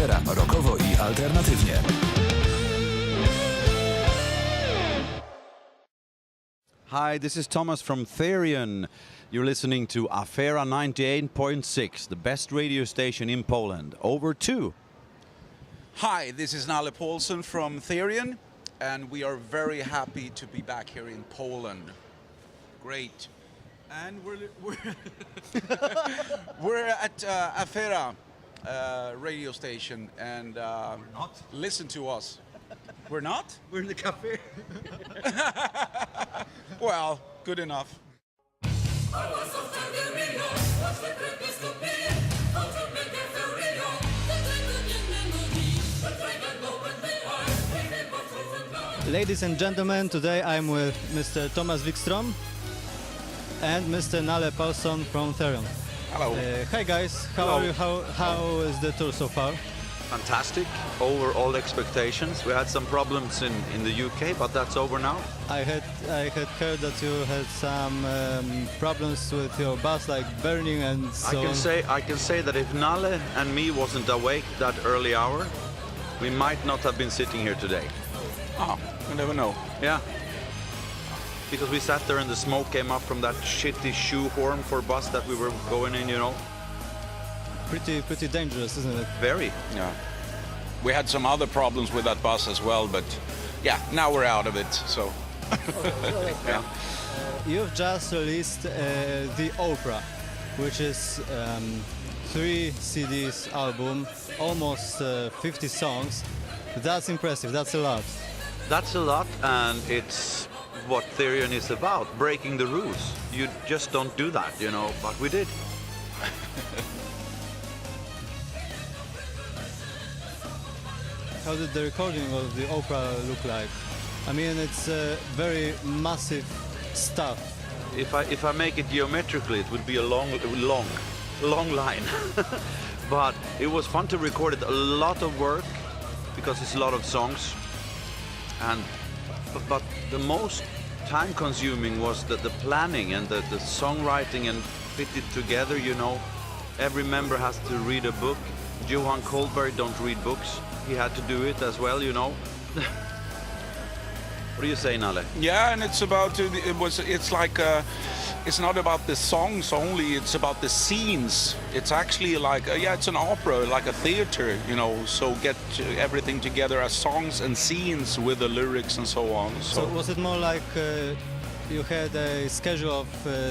Afera, rockowo i alternatywnie. Hi, this is Thomas from Therion. You're listening to Afera 98.6, the best radio station in Poland. Over to. Hi, this is Nallem Påhlssonem from Therion, and we are very happy to be back here in Poland. Great. And we're at Afera radio station, and listen to us. We're not? We're in the cafe. Well, good enough. Ladies and gentlemen, today I'm with Mr. Thomas Vikström and Mr. Nallem Påhlssonem from Therion. Hello. Hi guys, how Hello. are you? How is the tour so far? Fantastic, over all expectations. We had some problems in the UK, but that's over now. I had heard that you had some problems with your bus, like burning and so on. I can say that if Nalle and me wasn't awake that early hour, we might not have been sitting here today. Oh, you never know. Yeah. Because we sat there and the smoke came up from that shitty shoehorn for bus that we were going in, you know. Pretty dangerous, isn't it? Very. Yeah. We had some other problems with that bus as well, but yeah, now we're out of it, so. Yeah. You've just released the Opera, which is 3 CDs album, almost 50 songs. That's impressive, that's a lot. That's a lot, and it's what Therion is about, breaking the rules. You just don't do that, you know, but we did. How did the recording of the opera look like? I mean, it's very massive stuff. If I make it geometrically, it would be a long line. But it was fun to record it. A lot of work, because it's a lot of songs. But the most time-consuming was the planning and the songwriting and fit it together, you know. Every member has to read a book. Johan Kohlberg don't read books. He had to do it as well, you know. What do you say, Nalle? Yeah, and it's about it's like it's not about the songs only, it's about the scenes. It's actually like it's an opera, like a theater, you know, so get everything together as songs and scenes with the lyrics and so on. So was it more like you had a schedule of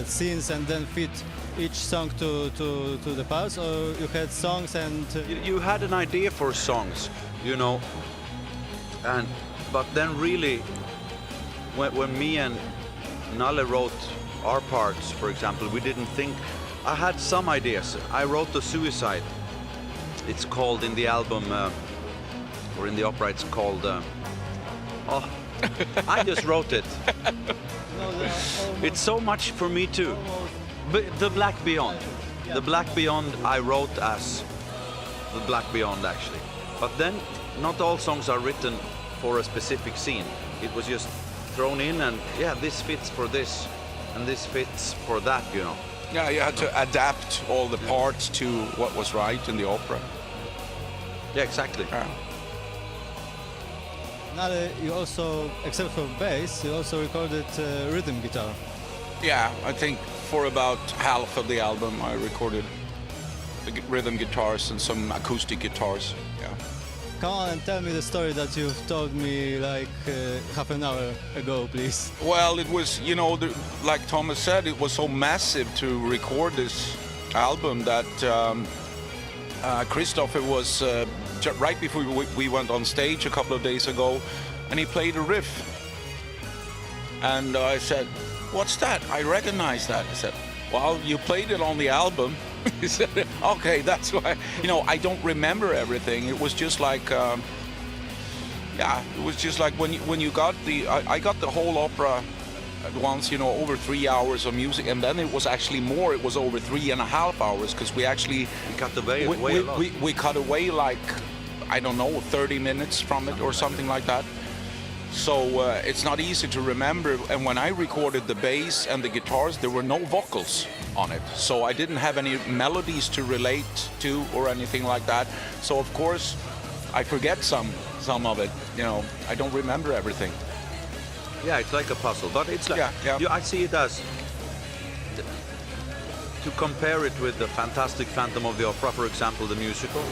scenes and then fit each song to the parts, or you had songs and You had an idea for songs, you know, but then really when me and Nalle wrote our parts, for example, we didn't think. I had some ideas. I wrote the Suicide. It's called in the album, or in the opera, it's called. I just wrote it. It's so much for me too. The Black Beyond. The Black Beyond I wrote as the Black Beyond actually. But then not all songs are written for a specific scene. It was just thrown in and this fits for this and this fits for that, you know. Yeah, you had to adapt all the parts to what was right in the opera. Yeah, exactly. Yeah. Nalle, you also, except for bass, you also recorded rhythm guitar. Yeah, I think for about half of the album I recorded the rhythm guitars and some acoustic guitars. Yeah. Come on and tell me the story that you've told me like half an hour ago, please. Well, it was, you know, like Thomas said, it was so massive to record this album that Christopher was right before we went on stage a couple of days ago, and he played a riff. And I said, "What's that? I recognize that." He said, "Well, you played it on the album." He said, "Okay, that's why." You know, I don't remember everything. It was just like, it was just like when you got I got the whole opera at once. You know, over 3 hours of music, and then it was actually more. It was over 3.5 hours because we actually cut away a lot. We cut away like, I don't know, 30 minutes from it or something like that. So it's not easy to remember. And when I recorded the bass and the guitars, there were no vocals on it. So I didn't have any melodies to relate to or anything like that. So of course, I forget some of it. You know, I don't remember everything. Yeah, it's like a puzzle, but it's like Yeah. I see it as to compare it with the fantastic Phantom of the Opera, for example, the musical.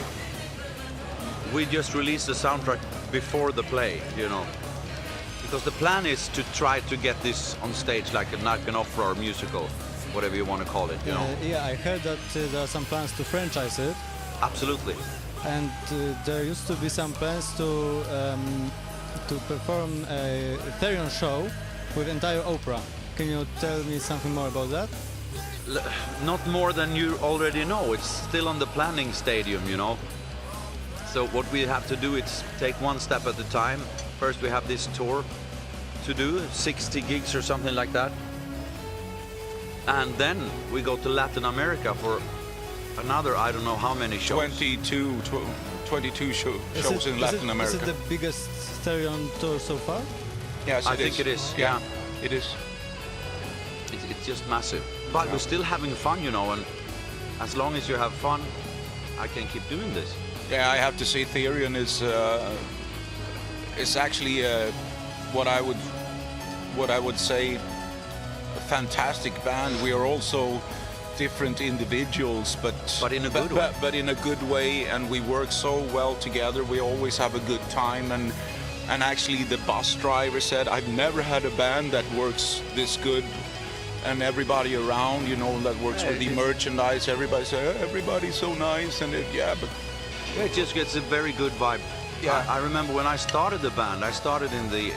We just released the soundtrack before the play, you know, because the plan is to try to get this on stage like an opera or musical, whatever you want to call it, you know. Yeah, I heard that there are some plans to franchise it, Absolutely. and there used to be some plans to perform a Therion show with entire opera. Can you tell me something more about that? Not more than you already know. It's still on the planning stadium, you know. So what we have to do is take one step at a time. First we have this tour to do, 60 gigs or something like that. And then we go to Latin America for another, I don't know how many shows. 22 shows in Latin America. Is it the biggest Therion tour so far? Yes, I think it is, yeah. It is. It's just massive. But we're still having fun, you know, and as long as you have fun, I can keep doing this. Yeah, I have to say Therion is actually what I would say a fantastic band. We are also different individuals, but in a good way. But in a good way, and we work so well together. We always have a good time, and actually the bus driver said, "I've never had a band that works this good." And everybody around, you know, that works with the merchandise, everybody says, everybody's so nice, and it It just gets a very good vibe. Yeah. I remember when I started the band, I started in the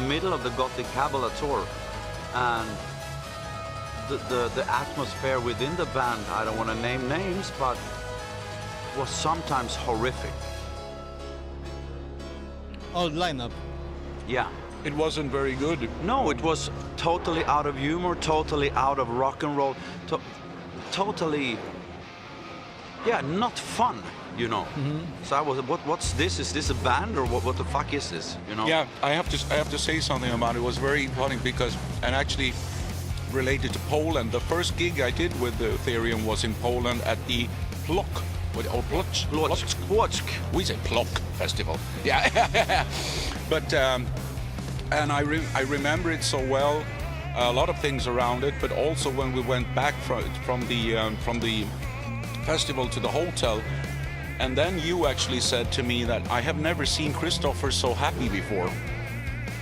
middle of the Gothic Kabbalah tour, and the atmosphere within the band, I don't want to name names, but was sometimes horrific. Old lineup. Yeah. It wasn't very good. No, it was totally out of humor, totally out of rock and roll, totally, yeah, not fun, you know. So I was, what's this? Is this a band or what the fuck is this? You know? Yeah, I have to say something about it. It was very funny because, and actually related to Poland, the first gig I did with the Therion was in Poland at the Płock. Płock. We say Płock Festival. Yeah, but. And I remember it so well, a lot of things around it, but also when we went back from the festival to the hotel, and then you actually said to me that I have never seen Christopher so happy before,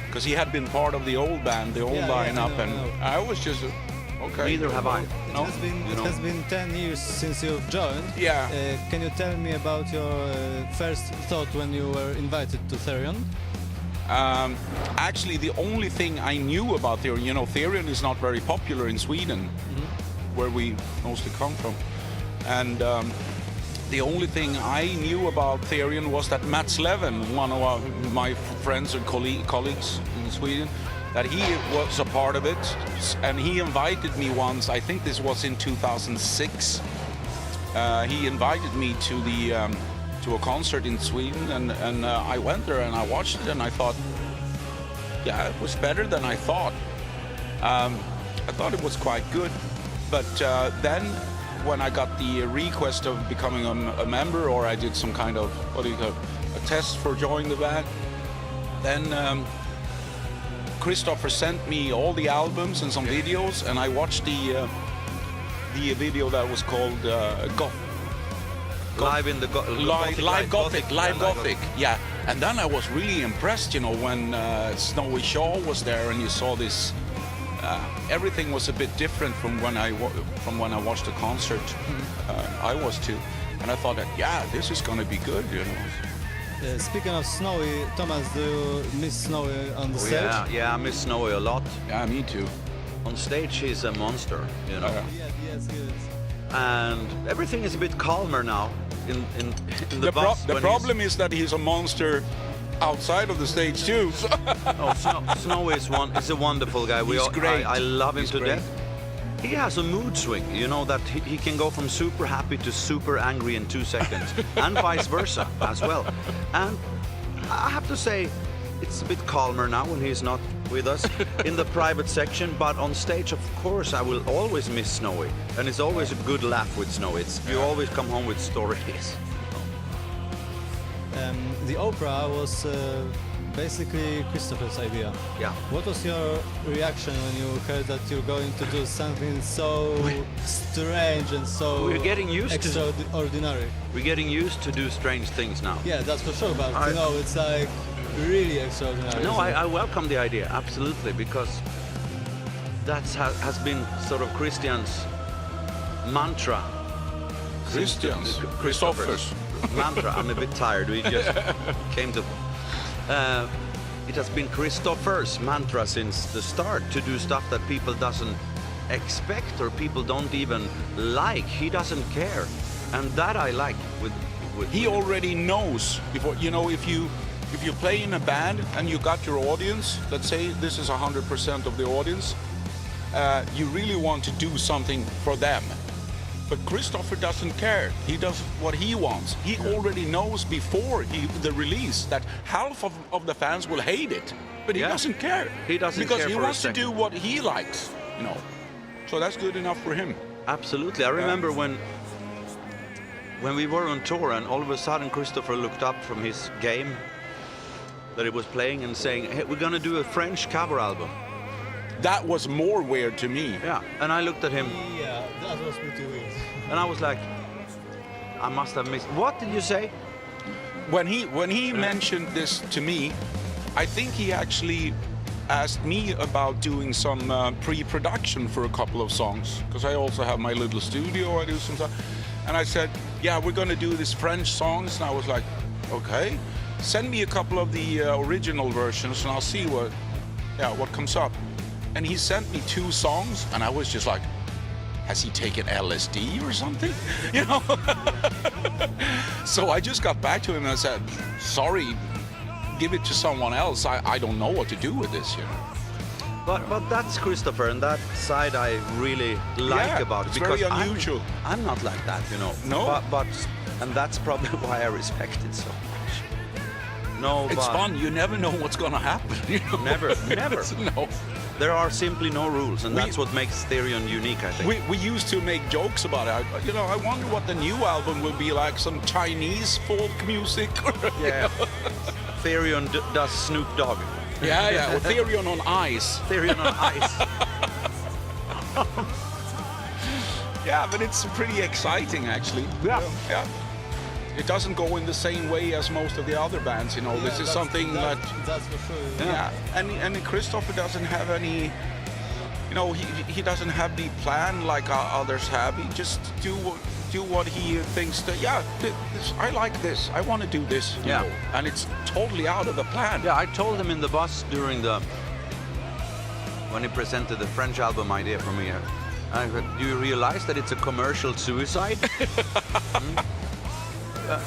because he had been part of the old band, the old lineup, I know. I was just okay. Neither have I. No? It has been 10 years since you've joined. Yeah. Can you tell me about your first thought when you were invited to Therion? Actually, the only thing I knew about Therion, you know, Therion is not very popular in Sweden, where we mostly come from. And the only thing I knew about Therion was that Mats Levin, one of my friends and colleagues in Sweden, that he was a part of it. And he invited me once, I think this was in 2006, he invited me to a concert in Sweden, and I went there and I watched it and I thought, yeah, it was better than I thought. I thought it was quite good, but then when I got the request of becoming a member, or I did some kind of, a test for joining the band, then Christopher sent me all the albums and some videos, and I watched the video that was called Live Gothic. Yeah, and then I was really impressed, you know, when Snowy Shaw was there, and you saw this. Everything was a bit different from when I watched the concert. I was too, and I thought that this is going to be good, you know. Speaking of Snowy, Thomas, do you miss Snowy on the stage? Yeah, I miss Snowy a lot. Yeah, me too. On stage, he's a monster, you know. Yes, he is. And everything is a bit calmer now in the bus. The problem is that he's a monster outside of the stage too. Snow is a wonderful guy. He's great. I love him He's to great. death. He has a mood swing, you know, that he can go from super happy to super angry in 2 seconds, and vice versa as well. And I have to say, It's a bit calmer now when he's not with us in the private section, but on stage, of course, I will always miss Snowy. And it's always a good laugh with Snowy. You always come home with stories. The opera was basically Christopher's idea. Yeah. What was your reaction when you heard that you're going to do something so strange and so We're getting used to- extraordinary? We're getting used to do strange things now. Yeah, that's for sure, but you know, it's like really extraordinary. No, isn't it? I welcome the idea, absolutely, because has been sort of Christian's mantra. Christians, Christopher's. Mantra. I'm a bit tired. We just came to. It has been Christopher's mantra since the start to do stuff that people doesn't expect or people don't even like. He doesn't care, and that I like. He already knows before. You know, if you play in a band and you got your audience, let's say this is 100% of the audience, you really want to do something for them. But Christopher doesn't care. He does what he wants. He already knows before the release that half of the fans will hate it, but he doesn't care. He doesn't because care he for a wants to second. do what he likes. You know, so that's good enough for him. Absolutely. I remember when we were on tour and all of a sudden Christopher looked up from his game that he was playing and saying, hey, we're gonna do a French cover album. That was more weird to me. Yeah, and I looked at him Yeah, that was pretty weird. and I was like, I must have missed. What did you say? When he mentioned this to me, I think he actually asked me about doing some pre-production for a couple of songs, because I also have my little studio. I do some stuff, and I said, yeah, we're going to do these French songs, and I was like, okay, send me a couple of the original versions and I'll see what comes up. And he sent me 2 songs, and I was just like, has he taken LSD or something? You know? So I just got back to him and I said, sorry, give it to someone else. I don't know what to do with this, you know. But that's Christopher, and that side I really like about it. It's very unusual. I'm not like that, you know. No? But and that's probably why I respect it so much. No, It's but fun. You never know what's going to happen. You know? Never. No. There are simply no rules, and that's what makes Therion unique, I think. We used to make jokes about it. I wonder what the new album will be like, some Chinese folk music. Yeah. Therion does Snoop Dogg. Yeah. Or Therion on ice. Therion on ice. Yeah, but it's pretty exciting, actually. Yeah. It doesn't go in the same way as most of the other bands, you know. This is something that... That's for sure. Yeah, and Christopher doesn't have any... You know, he doesn't have the plan like others have. He just do what he thinks that, I like this. I want to do this. You know, and it's totally out of the plan. Yeah, I told him in the bus when he presented the French album idea for me. I said, do you realize that it's a commercial suicide?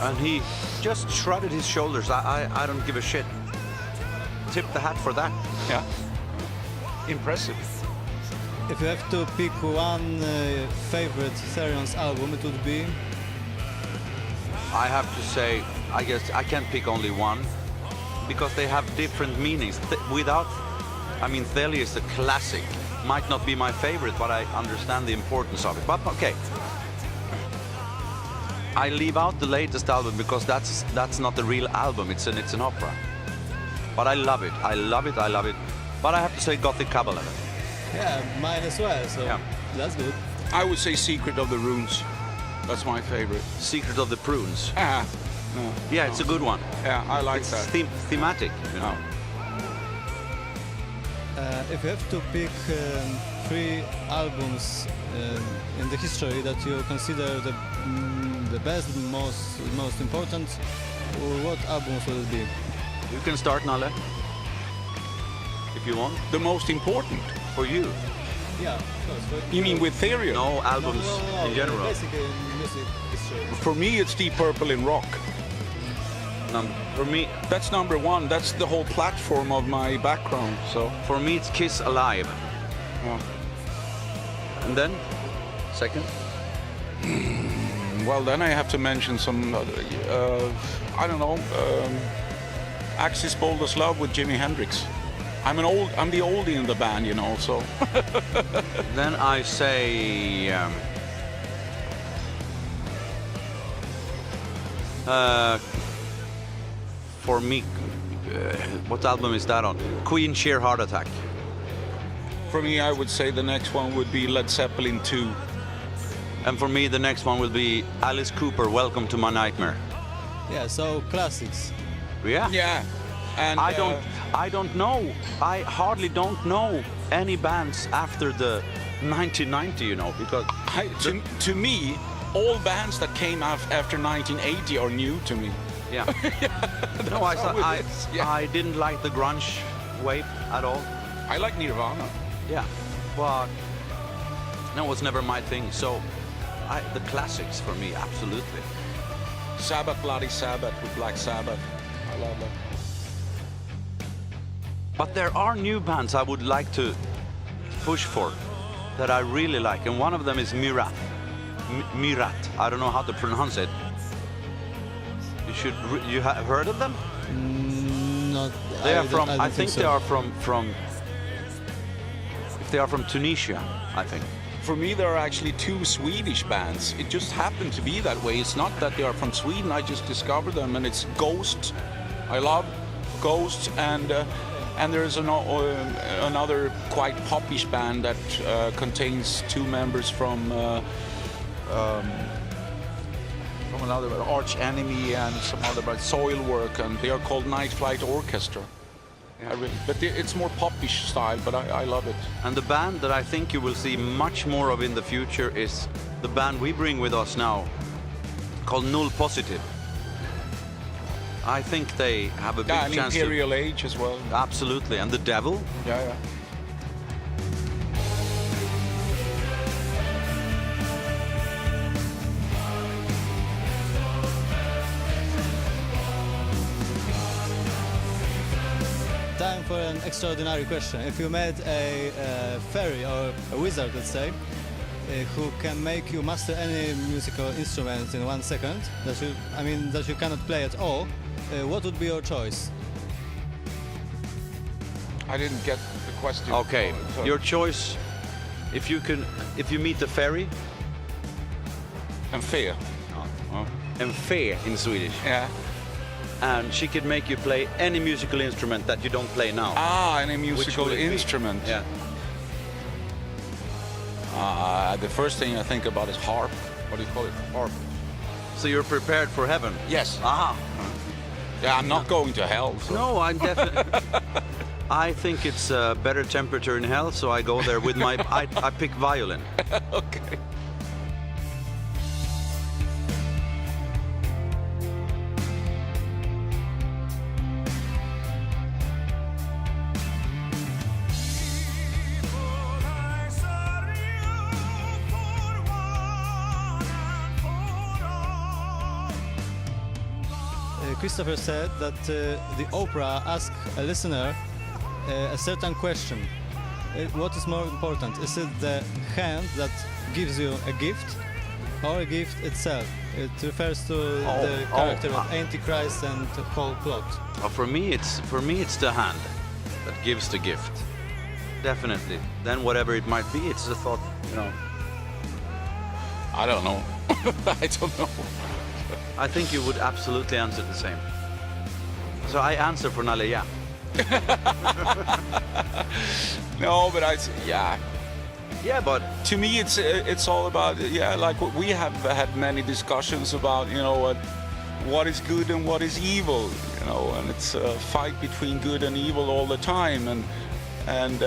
And he just shrugged his shoulders. I don't give a shit. Tip the hat for that. Yeah. Impressive. If you have to pick one favorite Therion's album, it would be... I have to say, I guess I can't pick only one because they have different meanings. Theli is a classic. Might not be my favorite, but I understand the importance of it. But okay. I leave out the latest album because that's not the real album. It's an opera. But I love it. I love it. But I have to say Gothic Kabbalah. Yeah, mine as well, so that's good. I would say Secret of the Runes. That's my favorite. Secret of the Prunes. No. Yeah, it's a good one. Yeah, I like It's that. thematic, you know. If you have to pick 3 albums in the history that you consider the best, most important, what albums will it be? You can start, Nalle, if you want. The most important. For you. Yeah, of course. You mean with Therion? No, albums in general. Basically, music history. For me, it's Deep Purple in rock. For me, That's number 1. That's the whole platform of my background. So, for me, it's Kiss Alive. yeah. And then, second? Well, then I have to mention some, I don't know, Axis Boulder's Love with Jimi Hendrix. I'm the oldie in the band, you know, so. Then I say for me, what album is that on? Queen Sheer Heart Attack. For me, I would say the next one would be Led Zeppelin 2. And for me, the next one will be Alice Cooper, Welcome to My Nightmare. Yeah, so classics. Yeah. Yeah. And I don't know. I hardly don't know any bands after the 1990, you know, because to me, all bands that came after 1980 are new to me. yeah. No, I didn't like the grunge wave at all. I like Nirvana. Yeah, but that was never my thing. So, the classics for me, absolutely. Sabbath, Bloody Sabbath with Black Sabbath. I love that. But there are new bands I would like to push for that I really like, and one of them is Mirat. Mirat. I don't know how to pronounce it. You have heard of them? Not. They are from. don't I think so. they are from. If they are from Tunisia, I think. For me, there are actually two Swedish bands. It just happened to be that way. It's not that they are from Sweden. I just discovered them, and it's Ghost. I love Ghost, and there's another quite popish band that contains two members from another Arch Enemy and some other band, Soilwork, and they are called Night Flight Orchestra. Yeah, really. But it's more popish style, but I love it. And the band that I think you will see much more of in the future is the band we bring with us now, called Null Positive. I think they have a big and chance Imperial Age as well. Absolutely, and the Devil. Yeah. Time for an extraordinary question. If you met a fairy or a wizard, let's say, who can make you master any musical instrument in 1 second, that you cannot play at all, what would be your choice? I didn't get the question. Okay, So- your choice. If you meet the fairy, And Fear. and fair in Swedish, Yeah. and she could make you play any musical instrument that you don't play now. Any musical would it be? instrument. Yeah. The first thing I think about is harp. What do you call it? Harp. So you're prepared for heaven? Yes. Ah. Yeah, I'm not going to hell. So. No, I'm definitely. I think it's a better temperature in hell, so I go there with my. I pick violin. Okay. Christopher said that the opera asks a listener a certain question. What is more important? Is it the hand that gives you a gift, or a gift itself? It refers to the character of Antichrist and the whole plot. For me, it's the hand that gives the gift. Definitely. Then whatever it might be, it's a thought. You know. I don't know. I don't know. I think you would absolutely answer the same. So I answer for Nallem, yeah. No, but yeah. Yeah, but To me, it's all about like we have had many discussions about what is good and what is evil, and it's a fight between good and evil all the time, and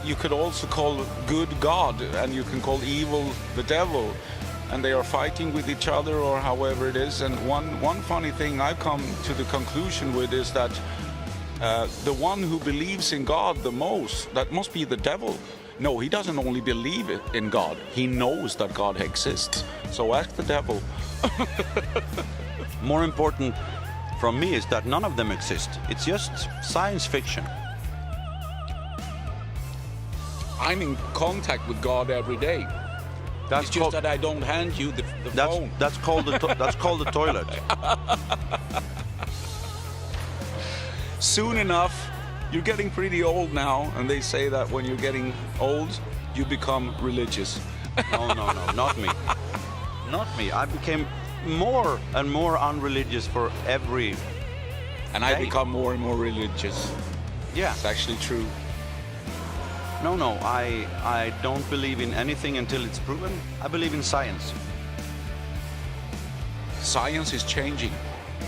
you could also call good God, and you can call evil the devil, and they are fighting with each other or however it is. And one funny thing I've come to the conclusion with is that the one who believes in God the most, that must be the devil. No, he doesn't only believe in God, he knows that God exists. So ask the devil. more important from me is that none of them exist. It's just science fiction. I'm in contact with God every day. It's just that I don't hand you the phone. That's called the toilet. soon enough, you're getting pretty old now, and they say that when you're getting old, you become religious. No, not me. Not me. I became more and more unreligious for every... And I Hey. become more and more religious. Yeah. It's actually true. No, I don't believe in anything until it's proven. I believe in science. Science is changing.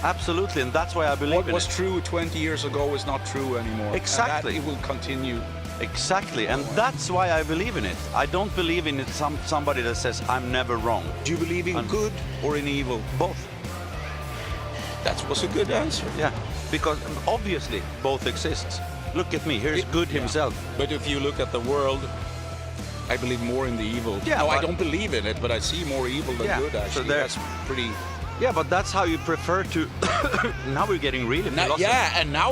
Absolutely, and that's why I believe What in was it. true 20 years ago is not true anymore. Exactly. And that it will continue. Exactly, and that's why I believe in it. I don't believe in it somebody that says I'm never wrong. Do you believe in And- good or in evil? Both. That was a good answer. Yeah, because obviously both exist. Look at me, here's good Yeah. himself. But if you look at the world, I believe more in the evil. Yeah, no, I but- don't believe in it, but I see more evil than Yeah, good, so actually. there- That's pretty... Yeah, but that's how you prefer to... Now we're getting really Now, philosophical. yeah, and now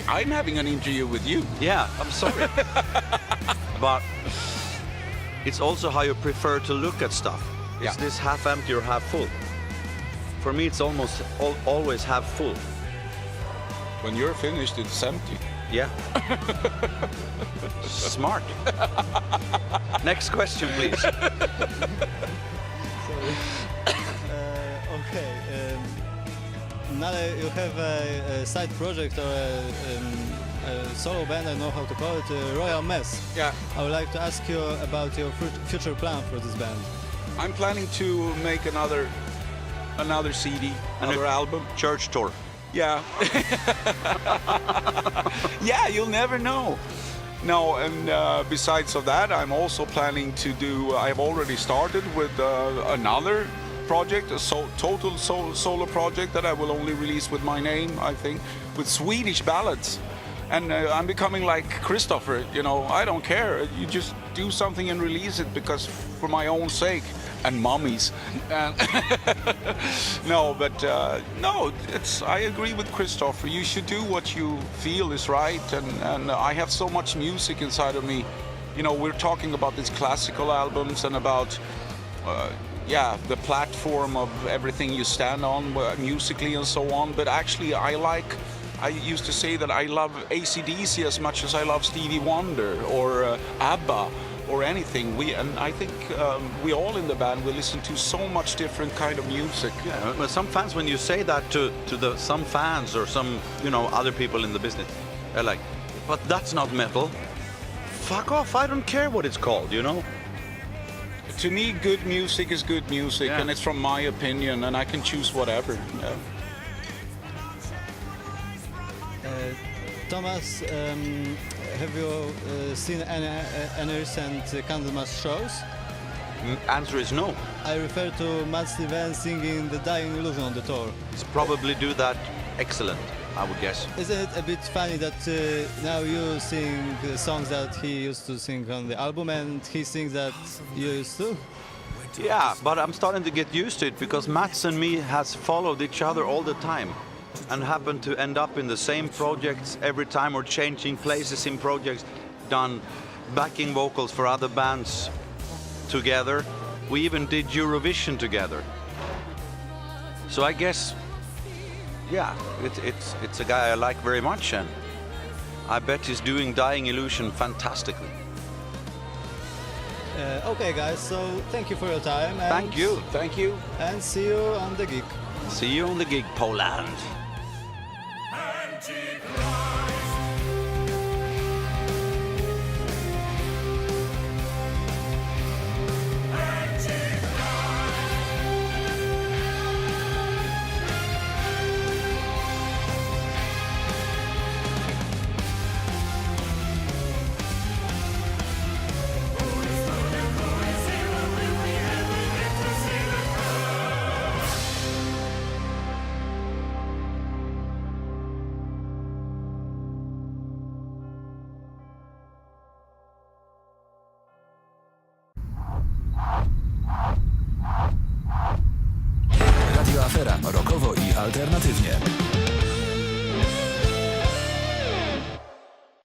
I'm having an interview with you. Yeah, I'm sorry. But it's also how you prefer to look at stuff. Is Yeah. this half empty or half full? For me, it's almost always half full. When you're finished, it's empty. Yeah. Smart. Next question, please. Okay. Nallem, you have a side project or a solo band, I don't know how to call it, Royal Mess. Yeah. I would like to ask you about your future plan for this band. I'm planning to make another CD, another album. Church tour. Yeah. Yeah, you'll never know. No, and besides of that, I'm also planning to do, I've already started with another project, a total solo project that I will only release with my name, I think, with Swedish ballads. And I'm becoming like Christopher, you know, I don't care. You just do something and release it because for my own sake. And mummies. No, but no, I agree with Christopher. You should do what you feel is right. And I have so much music inside of me. You know, we're talking about these classical albums and about, the platform of everything you stand on musically and so on. But actually, I used to say that I love AC/DC as much as I love Stevie Wonder or ABBA. Or anything. I think we all in the band, we listen to so much different kind of music. Yeah, but some fans, when you say that to some fans or some, other people in the business, they're like, but that's not metal. Fuck off, I don't care what it's called, To me, good music is good music, Yeah. and it's from my opinion, and I can choose whatever. Yeah. Thomas, have you seen any recent Candlemas shows? Answer is no. I refer to Matt Stevens singing The Dying Illusion on the tour. It's probably do that excellent, I would guess. Isn't it a bit funny that now you sing the songs that he used to sing on the album and he sings that you used to? Yeah, but I'm starting to get used to it because Mats and me has followed each other all the time and happen to end up in the same projects every time or changing places in projects, done backing vocals for other bands together. We even did Eurovision together. So I guess, yeah, it's a guy I like very much, and I bet he's doing Dying Illusion fantastically. Okay guys, so thank you for your time. And Thank you. Thank you. And see you on the gig. See you on the gig, Poland. Radio Afera, rokowo i alternatywnie.